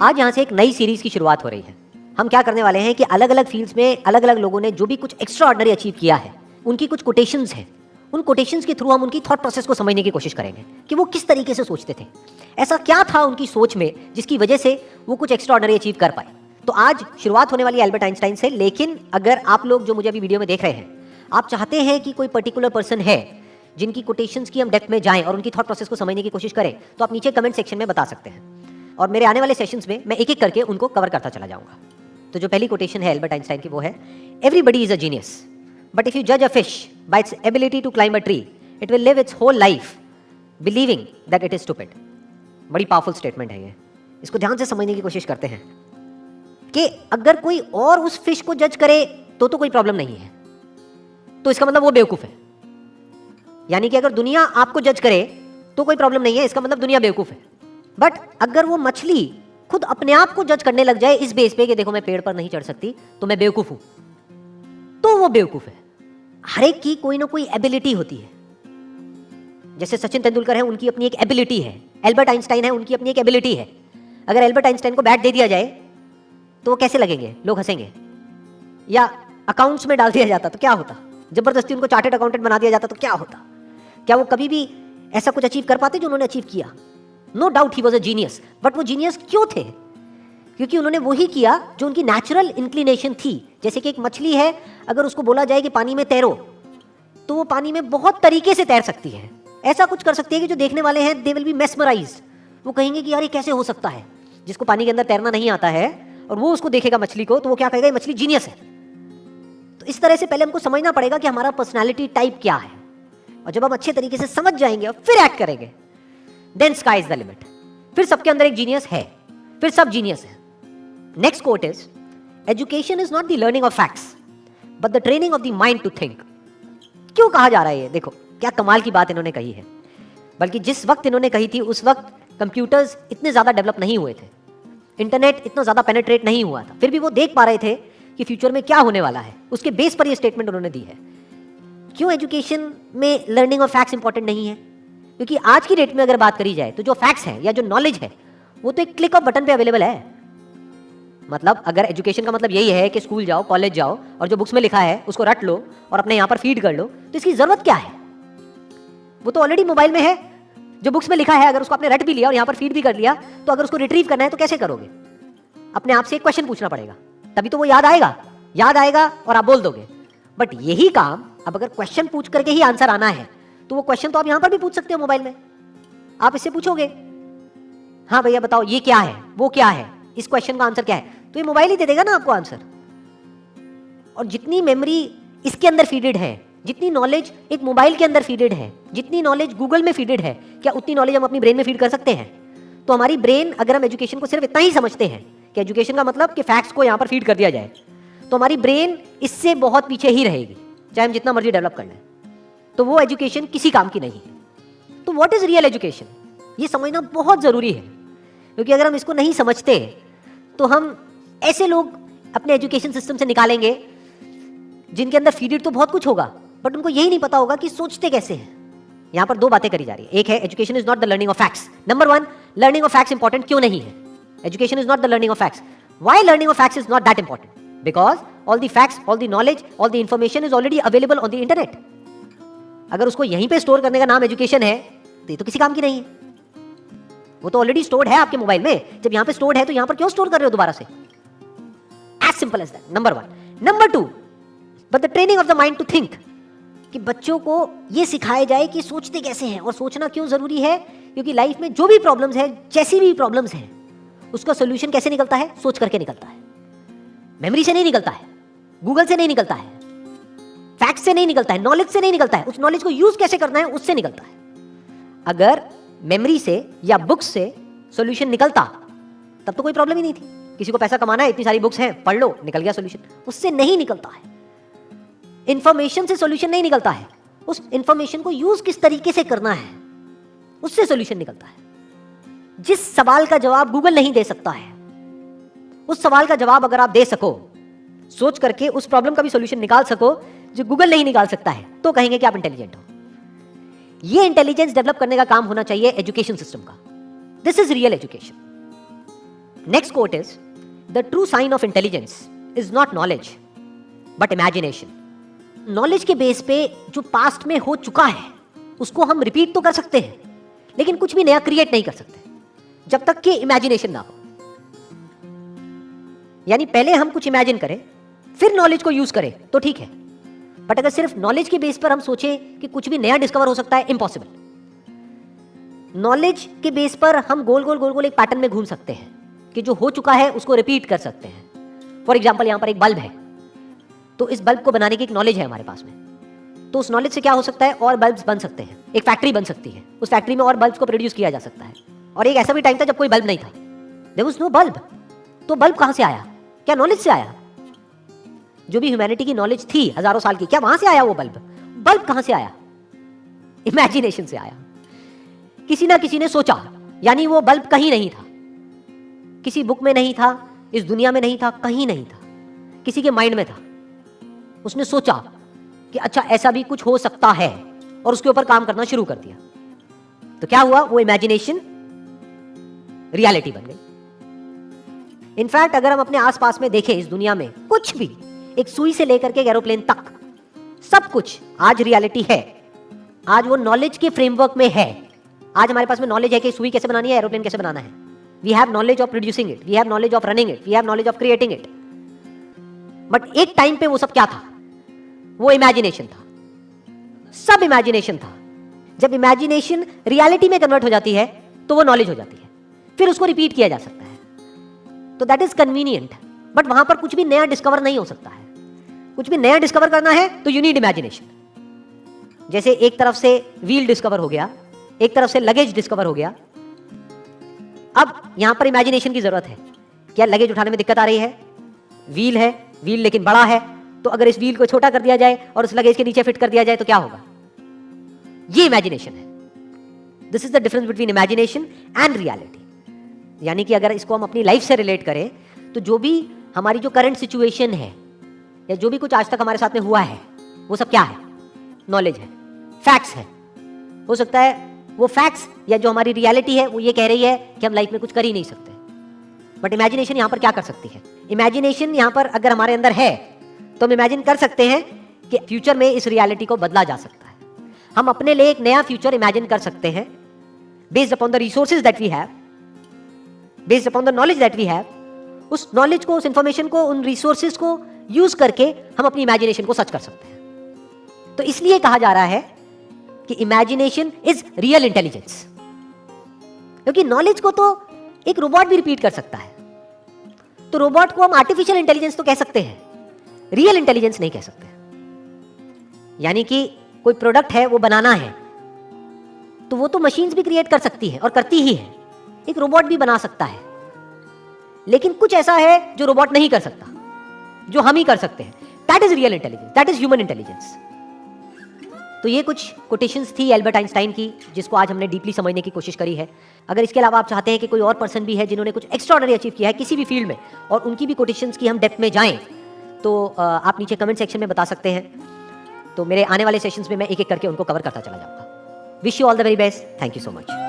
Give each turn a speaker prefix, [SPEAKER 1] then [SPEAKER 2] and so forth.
[SPEAKER 1] आज यहाँ से एक नई सीरीज की शुरुआत हो रही है। हम क्या करने वाले हैं कि अलग अलग फील्ड्स में अलग अलग लोगों ने जो भी कुछ एक्स्ट्रा ऑर्डिनरी अचीव किया है, उनकी कुछ कोटेशंस हैं। उन कोटेशंस के थ्रू हम उनकी थॉट प्रोसेस को समझने की कोशिश करेंगे कि वो किस तरीके से सोचते थे, ऐसा क्या था उनकी सोच में जिसकी वजह से वो कुछ एक्स्ट्रा ऑर्डिनरी अचीव कर पाए। तो आज शुरुआत होने वाली है एल्बर्ट आइंस्टाइन से, लेकिन अगर आप लोग जो मुझे अभी वीडियो में देख रहे हैं, आप चाहते हैं कि कोई पर्टिकुलर पर्सन है जिनकी कोटेशंस की हम डेप्थ में जाएं और उनकी थॉट प्रोसेस को समझने की कोशिश करें, तो आप नीचे कमेंट सेक्शन में बता सकते हैं और मेरे आने वाले सेशंस में मैं एक एक करके उनको कवर करता चला जाऊंगा। तो जो पहली कोटेशन है एल्बर्ट आइंस्टाइन की वो है, everybody is a genius but if you जज a fish by its ability to climb a tree it will live its whole life believing that it is stupid. बड़ी पावरफुल स्टेटमेंट है ये। इसको ध्यान से समझने की कोशिश करते हैं कि अगर कोई और उस फिश को जज करे तो कोई प्रॉब्लम नहीं है, तो इसका मतलब वो बेवकूफ है। यानी कि अगर दुनिया आपको जज करे तो कोई प्रॉब्लम नहीं है, इसका मतलब दुनिया बेवकूफ है। बट अगर वो मछली खुद अपने आप को जज करने लग जाए इस बेस पे कि देखो मैं पेड़ पर नहीं चढ़ सकती तो मैं बेवकूफ हूं, तो वो बेवकूफ है। हर एक की कोई ना कोई एबिलिटी होती है। जैसे सचिन तेंदुलकर है, उनकी अपनी एक एबिलिटी है। एल्बर्ट आइंस्टाइन है, उनकी अपनी एक एबिलिटी है। अगर एल्बर्ट आइंस्टाइन को बैट दे दिया जाए तो वो कैसे लगेंगे? लोग हंसेंगे। या अकाउंट्स में डाल दिया जाता तो क्या होता? जबरदस्ती उनको चार्टर्ड अकाउंटेंट बना दिया जाता तो क्या होता? क्या वो कभी भी ऐसा कुछ अचीव कर पाते जो उन्होंने अचीव किया? No doubt he was a genius, but वो जीनियस क्यों थे? क्योंकि उन्होंने वही किया जो उनकी नेचुरल इंक्लिनेशन थी। जैसे कि एक मछली है, अगर उसको बोला जाए कि पानी में तैरो तो वो पानी में बहुत तरीके से तैर सकती है। ऐसा कुछ कर सकती है कि जो देखने वाले हैं दे विल बी मेस्मराइज्ड। वो कहेंगे कि यार ये कैसे हो सकता है? जिसको पानी के अंदर तैरना नहीं आता है और वो उसको देखेगा मछली को, तो वो क्या कहेगा? ये मछली जीनियस है। तो इस तरह से पहले हमको समझना पड़ेगा कि हमारा पर्सनैलिटी टाइप क्या है, और जब हम अच्छे तरीके से समझ जाएंगे और फिर एक्ट करेंगे, then sky is the limit. फिर सबके अंदर एक जीनियस है, फिर सब जीनियस है। Next quote is, education is not the learning of facts but the training of the mind to think. क्यों कहा जा रहा है ये? देखो क्या कमाल की बात इन्होंने कही है। बल्कि जिस वक्त इन्होंने कही थी उस वक्त कंप्यूटर्स इतने ज्यादा डेवलप नहीं हुए थे, इंटरनेट इतना ज्यादा पेनिट्रेट नहीं हुआ था, फिर भी वो देख पा रहे थे कि फ्यूचर में क्या होने वाला है। उसके बेस पर ये स्टेटमेंट उन्होंने दी है। क्यों एजुकेशन में लर्निंग ऑफ फैक्ट्स इंपॉर्टेंट नहीं है? क्योंकि आज की डेट में अगर बात करी जाए तो जो फैक्ट्स है या जो नॉलेज है वो तो एक क्लिक ऑफ बटन पे अवेलेबल है। मतलब अगर एजुकेशन का मतलब यही है कि स्कूल जाओ, कॉलेज जाओ और जो बुक्स में लिखा है उसको रट लो और अपने यहाँ पर फीड कर लो, तो इसकी जरूरत क्या है? वो तो ऑलरेडी मोबाइल में है। जो बुक्स में लिखा है अगर उसको आपने रट भी लिया और यहाँ पर फीड भी कर लिया, तो अगर उसको रिट्रीव करना है तो कैसे करोगे? अपने आप से एक क्वेश्चन पूछना पड़ेगा, तभी तो वो याद आएगा और आप बोल दोगे। बट यही काम अब अगर क्वेश्चन पूछ करके ही आंसर आना है तो वो क्वेश्चन तो आप यहां पर भी पूछ सकते हो मोबाइल में। आप इससे पूछोगे, हाँ भैया बताओ ये क्या है, वो क्या है, इस क्वेश्चन का आंसर क्या है, तो ये मोबाइल ही दे देगा ना आपको आंसर। और जितनी मेमोरी इसके अंदर फीडेड है, जितनी नॉलेज एक मोबाइल के अंदर फीडेड है, जितनी नॉलेज गूगल में फीडेड है, क्या उतनी नॉलेज हम अपनी ब्रेन में फीड कर सकते हैं? तो हमारी ब्रेन, अगर हम एजुकेशन को सिर्फ इतना ही समझते हैं कि एजुकेशन का मतलब कि फैक्ट्स को यहां पर फीड कर दिया जाए, तो हमारी ब्रेन इससे बहुत पीछे ही रहेगी, चाहे हम जितना मर्जी डेवलप कर लें। तो वो एजुकेशन किसी काम की नहीं है। तो व्हाट इज रियल एजुकेशन, ये समझना बहुत जरूरी है। क्योंकि अगर हम इसको नहीं समझते तो हम ऐसे लोग अपने एजुकेशन सिस्टम से निकालेंगे जिनके अंदर फीडेड तो बहुत कुछ होगा, बट उनको यही नहीं पता होगा कि सोचते कैसे हैं। यहां पर दो बातें करी जा रही है। एक है education is not the learning of facts. Number one, learning of facts important क्यों नहीं है? Education is not the learning of facts. Why learning of facts is not that important? Because all the facts, all the knowledge, all the information is already available on the internet. अगर उसको यहीं पे store करने का नाम education है तो ये तो किसी काम की नहीं है। वो तो ऑलरेडी स्टोर्ड है आपके मोबाइल में। जब यहां पे स्टोर्ड है तो यहां पर क्यों स्टोर कर रहे हो दोबारा से? As simple as that. Number one. Number two, but the training of the mind to think, कि बच्चों को ये सिखाया जाए कि सोचते कैसे हैं। और सोचना क्यों जरूरी है? क्योंकि लाइफ में जो भी प्रॉब्लम्स है, जैसी भी प्रॉब्लम्स हैं, उसका सोल्यूशन कैसे निकलता है? सोच करके निकलता है। मेमोरी से नहीं निकलता है, गूगल से नहीं निकलता है, फैक्ट से नहीं निकलता है, नॉलेज से नहीं निकलता है। उस नॉलेज को यूज कैसे करना है उससे निकलता है। अगर मेमोरी से या बुक्स से सॉल्यूशन निकलता तब तो कोई प्रॉब्लम ही नहीं थी। किसी को पैसा कमाना है, इतनी सारी बुक्स हैं, पढ़ लो, निकल गया सॉल्यूशन। उससे नहीं निकलता है। इंफॉर्मेशन से सॉल्यूशन नहीं निकलता है, उस इंफॉर्मेशन को यूज किस तरीके से करना है उससे सॉल्यूशन निकलता है। जिस सवाल का जवाब गूगल नहीं दे सकता है, उस सवाल का जवाब अगर आप दे सको, सोच करके उस प्रॉब्लम का भी सॉल्यूशन निकाल सको जो गूगल नहीं निकाल सकता है, तो कहेंगे कि आप इंटेलिजेंट हो। ये इंटेलिजेंस डेवलप करने का काम होना चाहिए एजुकेशन सिस्टम का। This is real education. Next quote is, the true sign of intelligence is not knowledge, but imagination. Knowledge के बेस पे जो पास्ट में हो चुका है उसको हम रिपीट तो कर सकते हैं, लेकिन कुछ भी नया क्रिएट नहीं कर सकते जब तक कि इमेजिनेशन ना हो। यानी पहले हम कुछ इमेजिन करें फिर नॉलेज को यूज करें तो ठीक है, बट अगर सिर्फ नॉलेज के बेस पर हम सोचें कि कुछ भी नया डिस्कवर हो सकता है, इम्पॉसिबल। नॉलेज के बेस पर हम गोल गोल गोल गोल एक पैटर्न में घूम सकते हैं कि जो हो चुका है उसको रिपीट कर सकते हैं। फॉर एग्जाम्पल, यहां पर एक बल्ब है, तो इस बल्ब को बनाने की एक नॉलेज है हमारे पास में, तो उस नॉलेज से क्या हो सकता है, और बल्ब्स बन सकते हैं, एक फैक्ट्री बन सकती है, उस फैक्ट्री में और बल्ब्स को प्रोड्यूस किया जा सकता है। और एक ऐसा भी टाइम था जब कोई बल्ब नहीं था, देयर वाज नो बल्ब, तो बल्ब कहां से आया? क्या नॉलेज से आया? जो भी ह्यूमैनिटी की नॉलेज थी हजारों साल की, क्या वहां से आया वो बल्ब? बल्ब कहां से आया? इमेजिनेशन से आया। किसी ना किसी ने सोचा, यानी वो बल्ब कहीं नहीं था, किसी बुक में नहीं था, इस दुनिया में नहीं था, कहीं नहीं था, किसी के माइंड में था। उसने सोचा कि अच्छा ऐसा भी कुछ हो सकता है, और उसके ऊपर काम करना शुरू कर दिया। तो क्या हुआ? वो इमेजिनेशन रियलिटी बन गई। इनफैक्ट अगर हम अपने आसपास में देखें इस दुनिया में, कुछ भी, एक सुई से लेकर के एरोप्लेन तक, सब कुछ आज रियलिटी है। आज वो नॉलेज के फ्रेमवर्क में है। आज हमारे पास में नॉलेज है कि सुई कैसे बनानी है, एरोप्लेन कैसे बनाना है। We have knowledge of producing it, we have knowledge of running it, we have knowledge of creating it. But एक टाइम पे वो सब क्या था? वो इमेजिनेशन था, सब इमेजिनेशन था। जब इमेजिनेशन रियलिटी में कन्वर्ट हो जाती है तो वो नॉलेज हो जाती है, फिर उसको रिपीट किया जा सकता है। तो दैट इज कन्वीनियंट, बट वहां पर कुछ भी नया डिस्कवर नहीं हो सकता है। कुछ भी नया डिस्कवर करना है तो यू नीड इमेजिनेशन। जैसे एक तरफ से व्हील डिस्कवर हो गया, एक तरफ से लगेज डिस्कवर हो गया, अब यहां पर इमेजिनेशन की जरूरत है। क्या लगेज उठाने में दिक्कत आ रही है? व्हील है, व्हील लेकिन बड़ा है, तो अगर इस व्हील को छोटा कर दिया जाए और उस लगेज के नीचे फिट कर दिया जाए तो क्या होगा? ये इमेजिनेशन है। This is the difference between imagination and reality. यानी कि अगर इसको हम अपनी लाइफ से रिलेट करें तो जो भी हमारी जो करंट सिचुएशन है या जो भी कुछ आज तक हमारे साथ में हुआ है, वो सब क्या है? नॉलेज है, फैक्ट्स है। हो सकता है वो फैक्ट्स या जो हमारी रियलिटी है वो ये कह रही है कि हम लाइफ में कुछ कर ही नहीं सकते, बट इमेजिनेशन यहां पर क्या कर सकती है? इमेजिनेशन यहां पर अगर हमारे अंदर है तो हम इमेजिन कर सकते हैं कि फ्यूचर में इस रियलिटी को बदला जा सकता है। हम अपने लिए एक नया फ्यूचर इमेजिन कर सकते हैं based upon the resources that we have, based upon the knowledge that we have. उस नॉलेज को, उस इंफॉर्मेशन को, उन रिसोर्सेज को यूज करके हम अपनी इमेजिनेशन को सच कर सकते हैं। तो इसलिए कहा जा रहा है कि इमेजिनेशन इज रियल इंटेलिजेंस, क्योंकि नॉलेज को तो एक रोबोट भी रिपीट कर सकता है। तो रोबोट को हम आर्टिफिशियल इंटेलिजेंस तो कह सकते हैं, रियल इंटेलिजेंस नहीं कह सकते। यानी कि कोई प्रोडक्ट है वो बनाना है तो वो तो मशीन्स भी क्रिएट कर सकती है और करती ही है, एक रोबोट भी बना सकता है। लेकिन कुछ ऐसा है जो रोबोट नहीं कर सकता, जो हम ही कर सकते हैं। That is real intelligence, that is human intelligence. तो ये कुछ कोटेशंस थी एल्बर्ट आइंस्टाइन की, जिसको आज हमने डीपली समझने की कोशिश करी है। अगर इसके अलावा आप चाहते हैं कि कोई और पर्सन भी है जिन्होंने कुछ एक्स्ट्राऑर्डिनरी अचीव किया है किसी भी फील्ड में और उनकी भी कोटेशंस की हम डेप्थ में जाएं, तो आप नीचे कमेंट सेक्शन में बता सकते हैं। तो मेरे आने वाले सेशंस में मैं एक एक करके उनको कवर करता चला जाऊंगा। Wish you all the very best. Thank you so much.